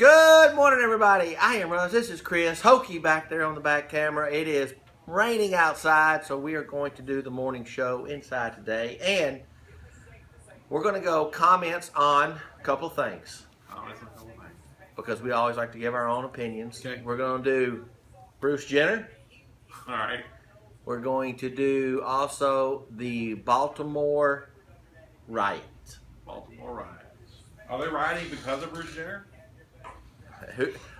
Good morning, everybody. I am Russ. This is Chris. Hokey back there on the back camera. It is raining outside, so we are going to do the morning show inside today. And we're going to go comments on a couple of things. Because we always like to give our own opinions. Okay. We're going to do Bruce Jenner. All right. We're going to do also the Baltimore riot. Baltimore riots. Are they rioting because of Bruce Jenner?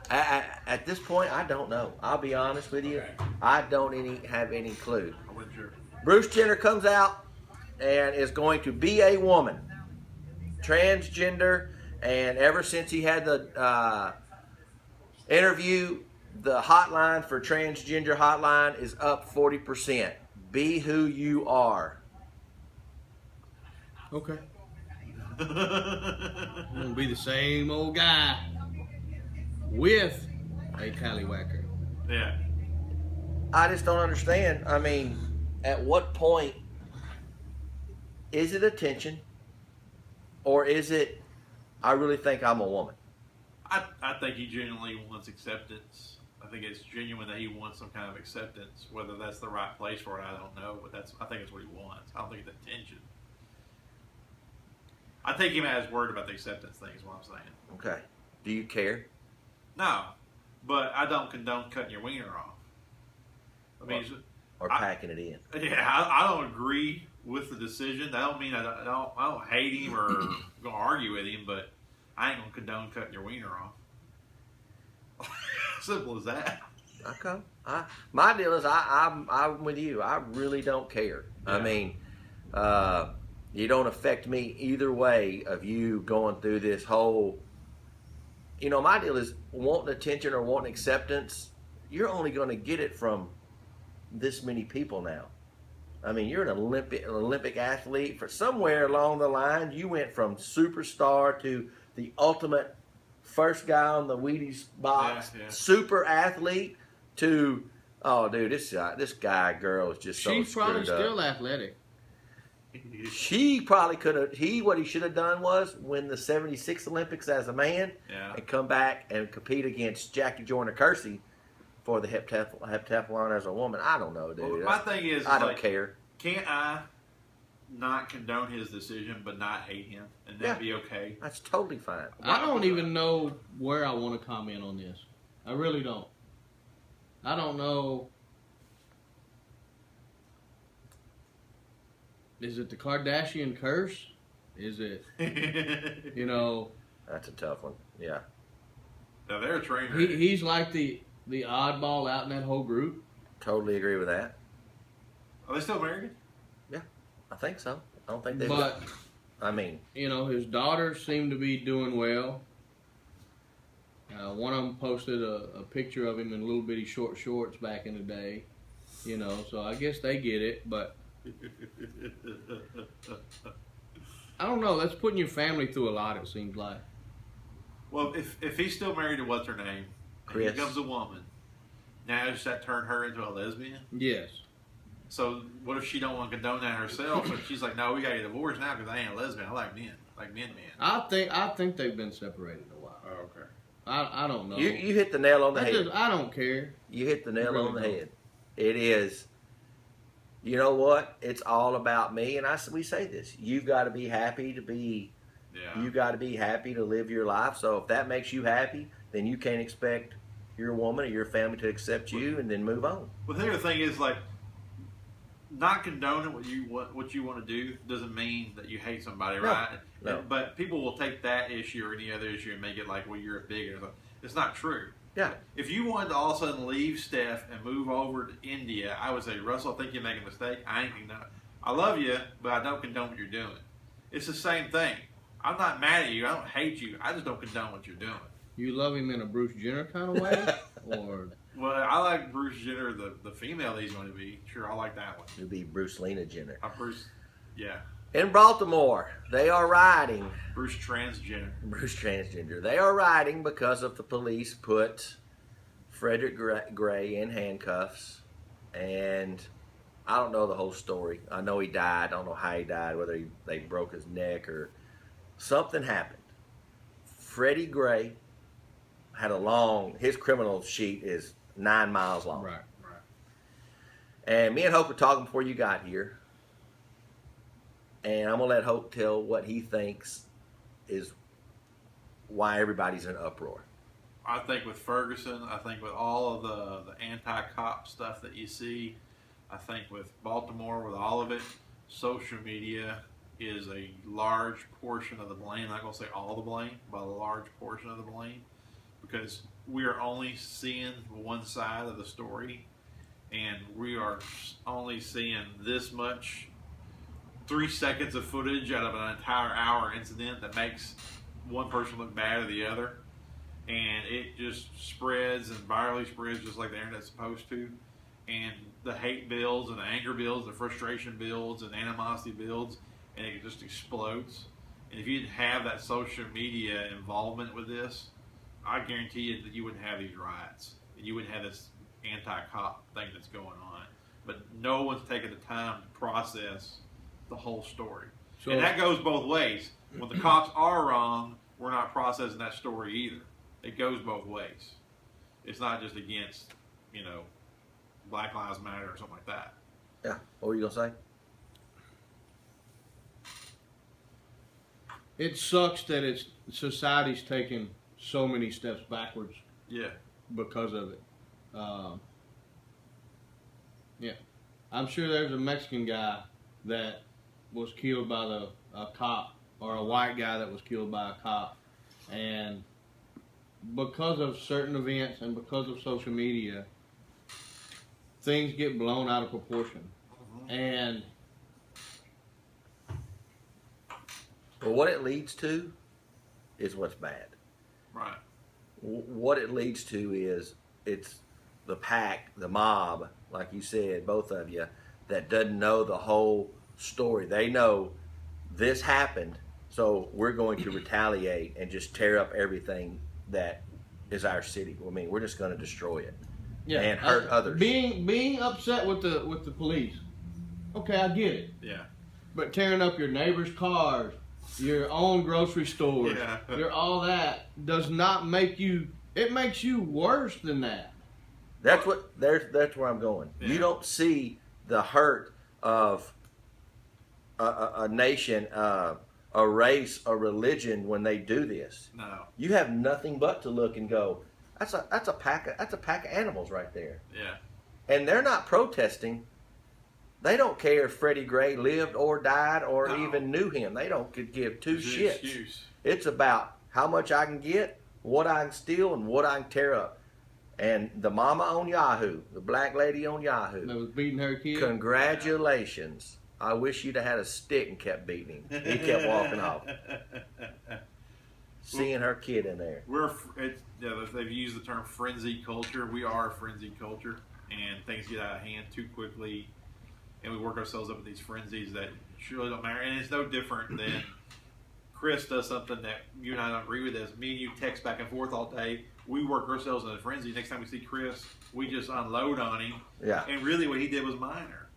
At this point, I don't know. I'll be honest with you. Okay. I don't have any clue. I wasn't sure. Bruce Jenner comes out and is going to be a woman, transgender, and ever since he had the interview, the hotline for transgender hotline is up 40%. Be who you are. Okay. I'm gonna be the same old guy with a tallywhacker. Yeah. I just don't understand. I mean, at what point is it attention, or is it, I really think I'm a woman? I think he genuinely wants acceptance. I think it's genuine that he wants some kind of acceptance. Whether that's the right place for it, I don't know. But I think it's what he wants. I don't think it's attention. I take him as word about the acceptance thing is what I'm saying. Okay. Do you care? No, but I don't condone cutting your wiener off. I mean, Or packing it in? yeah, I don't agree with the decision. That don't mean I don't hate him or gonna argue with him, but I ain't gonna condone cutting your wiener off. Simple as that. Okay. My deal is I'm with you. I really don't care. Yeah. I mean, you don't affect me either way of you going through this whole. You know, my deal is wanting attention or wanting acceptance. You're only going to get it from this many people now. I mean, you're an Olympic athlete. For somewhere along the line, you went from superstar to the ultimate first guy on the Wheaties box, Yeah. super athlete to, oh, dude, this girl is just so She's probably screwed up. still athletic. She probably could have. What he should have done was win the '76 Olympics as a man, Yeah. and come back and compete against Jackie Joyner-Kersee for the heptathlon as a woman. I don't know, dude. Well, my thing is, I don't like, care. Can't I not condone his decision but not hate him, and that Yeah. be okay? That's totally fine. I don't even know where I want to comment on this. I really don't. I don't know. Is it the Kardashian curse? Is it, you know, That's a tough one. Yeah. Now they're a trainer. he's like the oddball out in that whole group. Totally agree with that. Are they still married? I think so. I don't think they. But, I mean, you know, his daughters seem to be doing well. One of them posted a picture of him in little bitty short shorts back in the day. You know, so I guess they get it, but I don't know. That's putting your family through a lot, it seems like. Well, if he's still married to what's her name, and he Chris. becomes a woman, now does that turn her into a lesbian? Yes. So what if she don't want to condone that herself? And she's like, no, we got to get divorced now because I ain't a lesbian. I like men. I think they've been separated a while. Oh, okay. I don't know. you hit the nail on the head. I don't care. You hit the nail Really on the don't. head. It is. You know what? It's all about me, and we say this. You've got to be happy to be. Yeah. You got to be happy to live your life. So if that makes you happy, then you can't expect your woman or your family to accept you and then move on. Well, the other thing is, like, not condoning what you want to do doesn't mean that you hate somebody, No, right? no. But people will take that issue or any other issue and make it like, well, you're a bigot. It's not true. Yeah. If you wanted to all of a sudden leave Steph and move over to India, I would say, Russell, I think you're making a mistake. I ain't condone. I love you, but I don't condone what you're doing. It's the same thing. I'm not mad at you. I don't hate you. I just don't condone what you're doing. You love him in a Bruce Jenner kind of way, or Well, I like Bruce Jenner, the female that he's going to be. Sure, I like that one. It'd be Bruce Lena Jenner. Bruce, yeah. In Baltimore, they are rioting. Bruce Transgender. Bruce Transgender. They are rioting because of the police put Frederick Gray in handcuffs, and I don't know the whole story. I know he died. I don't know how he died, whether they broke his neck or something happened. Freddie Gray had his criminal sheet is 9 miles long. Right. And me and Hope were talking before you got here. And I'm going to let Hope tell what he thinks is why everybody's in an uproar. I think with Ferguson, I think with all of the anti-cop stuff that you see, I think with Baltimore, with all of it, social media is a large portion of the blame. I'm not going to say all the blame, but a large portion of the blame, because we are only seeing one side of the story, and we are only seeing this much 3 seconds of footage out of an entire hour incident that makes one person look bad or the other. And it just spreads and virally spreads just like the internet's supposed to. And the hate builds and the anger builds, the frustration builds and the animosity builds, and it just explodes. And if you didn't have that social media involvement with this, I guarantee you that you wouldn't have these riots. And you wouldn't have this anti-cop thing that's going on. But no one's taking the time to process the whole story. So, and that goes both ways. When the cops are wrong, we're not processing that story either. It goes both ways. It's not just against, Black Lives Matter or something like that. Yeah. What were you going to say? it sucks that society's taking so many steps backwards. Yeah. Because of it. Yeah. I'm sure there's a Mexican guy that was killed by a cop, or a white guy that was killed by a cop. And because of certain events and because of social media, things get blown out of proportion. Mm-hmm. And Well, what it leads to is what's bad. Right. What it leads to is it's the pack, the mob, like you said, both of you, that doesn't know the whole story. They know this happened, so we're going to retaliate and just tear up everything that is our city. I mean, we're just going to destroy it and hurt others. Being upset with the police, okay, I get it. Yeah. But tearing up your neighbor's cars, your own grocery stores, Yeah. all that does not make you. It makes you worse than that. That's where I'm going. Yeah. You don't see the hurt of a nation, a race, a religion when they do this. No. You have nothing but to look and go, that's a pack of animals right there. Yeah. And they're not protesting. They don't care if Freddie Gray lived or died or No. even knew him. They don't could give two It's an shits. excuse. It's about how much I can get, what I can steal, and what I can tear up. And the mama on Yahoo, the black lady on Yahoo, That was beating her kid. congratulations. I wish you'd have had a stick and kept beating him. He kept walking off. Seeing her kid in there. They've used the term frenzy culture. We are a frenzy culture, and things get out of hand too quickly, and we work ourselves up in these frenzies that surely don't matter. And it's no different than Chris does something that you and I don't agree with. As me and you text back and forth all day, we work ourselves in a frenzy. Next time we see Chris, we just unload on him. Yeah. And really, what he did was minor.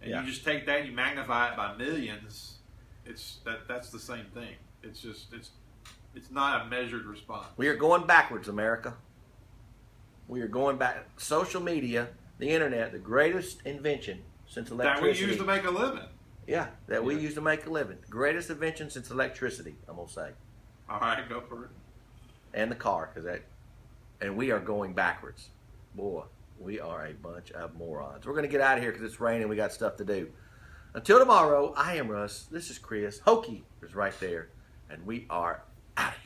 And Yeah. you just take that and you magnify it by millions. That's the same thing. It's not a measured response. We are going backwards, America. We are going back. Social media, the internet, the greatest invention since That electricity. we use to make a living. Yeah, that we Yeah. use to make a living. Greatest invention since electricity, I'm going to say. All right, go for it. And the car, and we are going backwards. Boy, we are a bunch of morons. We're going to get out of here because it's raining. We got stuff to do. Until tomorrow, I am Russ. This is Chris. Hokey is right there. And we are out of here.